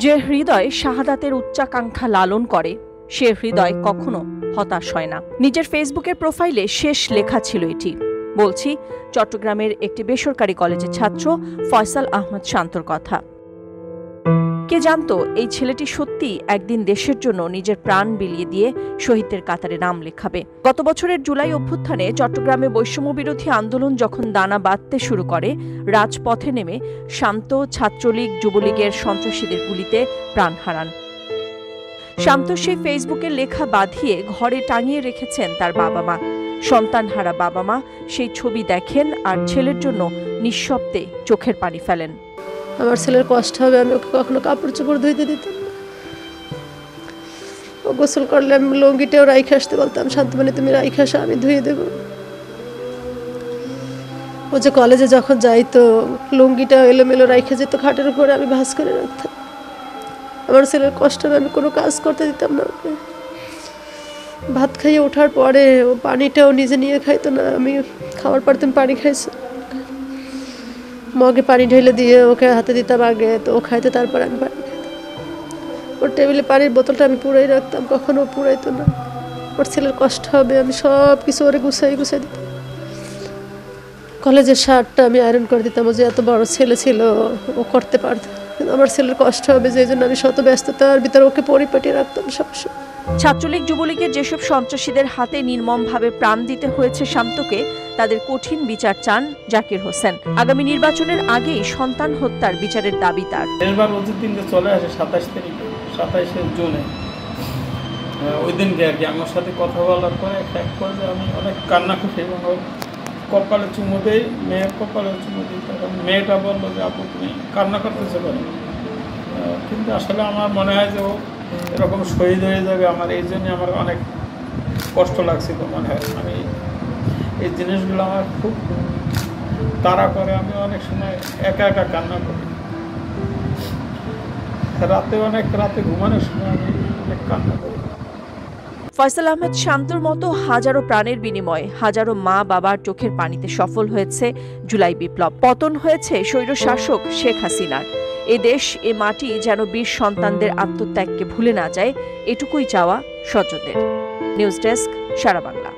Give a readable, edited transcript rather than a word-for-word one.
যে হৃদয় শাহাদাতের উচ্চাকাঙ্ক্ষা লালন করে সে হৃদয় কখনো হতাশ হয় না। নিজের ফেসবুকের প্রোফাইলে শেষ লেখা ছিল এটি। বলছি চট্টগ্রামের একটি বেসরকারি কলেজের ছাত্র ফয়সাল আহমদ শান্তর কথা। কে জানতো এই ছেলেটি সত্যি একদিন দেশের জন্য নিজের প্রাণ বিলিয়ে দিয়ে শহীদদের কাতারে নাম লেখাবে। গত বছরের জুলাই অভ্যুত্থানে চট্টগ্রামে বৈষম্য বিরোধী আন্দোলন যখন দানা বাঁধতে শুরু করে, রাজপথে নেমে শান্ত ছাত্রলীগ যুবলীগের সন্ত্রাসীদের গুলিতে প্রাণ হারান। শান্ত সেই ফেসবুকের লেখা বাঁধিয়ে ঘরে টাঙিয়ে রেখেছেন তার বাবা মা। সন্তানহারা বাবা মা সেই ছবি দেখেন আর ছেলের জন্য নিঃশব্দে চোখের পানি ফেলেন। আমার ছেলের কষ্ট হবে, আমি ওকে কখনো কাপড় চোপড় ধুইতে দিতাম না। ও গোসল করলে আমি লুঙ্গিটাও রাইখে আসতে বলতাম, শান্তমণি তুমি রাইখে আসো, আমি ধুয়ে দেবো। ও যে কলেজে যখন যাইতো লুঙ্গিটা এলোমেলো রাইখে যেত খাটের উপরে, আমি ভাঁজ করে রাখতাম। আমার ছেলের কষ্ট হবে, আমি কোনো কাজ করতে দিতাম না ওকে। ভাত খাইয়ে ওঠার পরে ও পানিটাও নিজে নিয়ে খাইতো না, আমি খাওয়ার পর তুমি পানি খাইছো, মগে পানি ঢেলে দিয়ে ওকে হাতে দিতাম আগে, তো ও খাইতে তারপর আমি পানি খাইতাম। ওর টেবিলে পানির বোতলটা আমি পুরাই রাখতাম, কখনো পুরাইতো না। ওর ছেলের কষ্ট হবে, আমি সব কিছু ওরে গুছাই দিতাম। কলেজের শার্টটা আমি আয়রন করে দিতাম, ও যে এত বড় ছেলে ছিল ও করতে পারত, কিন্তু আমার ছেলের কষ্ট হবে যে জন্য আমি শত ব্যস্ততার ভিতরে ওকে পরিপাটি রাখতাম সবসময়। ছাত্রলীগ যুবলীগের যেসব সন্ত্রাসীদের হাতে নির্মমভাবে প্রাণ দিতে হয়েছে শান্তকে, তাদের কঠিন বিচার চান জাকির হোসেন। আগামী নির্বাচনের আগেই সন্তান হত্যার বিচারের দাবি তার। এবার ওদের দিনকে চলে আসে 27 জুনে, ওই দিনকে আর কি আমার সাথে কথা বলার পরে এক পর্যায়ে আমি অনেক কান্না করি এবং কপালে চুমু দেই, মেয়ের কপালে চুমু দিই। তখন মেয়েটা বললো যে আপু তুমি কান্না করতেছো কেন? কিন্তু আসলে আমার মনে হয় যে ও এরকম শহীদ হয়ে যাবে, আমার এই জন্য আমার অনেক কষ্ট লাগছিল। মনে হয় আমি এই জিনিসগুলো আমার খুব তাড়া করে, আমি অনেক সময় একা একা কান্না করি। রাতে ঘুমানোর সময় আমি অনেক কান্না করি। ফয়সাল আহমেদ শান্তর মতো হাজারো প্রাণের বিনিময়ে হাজারো মা বাবার চোখের পানিতে সফল হয়েছে জুলাই বিপ্লব। পতন হয়েছে স্বৈরশাসক শেখ হাসিনার। এ দেশ এ মাটি যেন বীর সন্তানদের আত্মত্যাগকে ভুলে না যায়, এটুকুই চাওয়া স্বজনদের। নিউজ ডেস্ক, সারা বাংলা।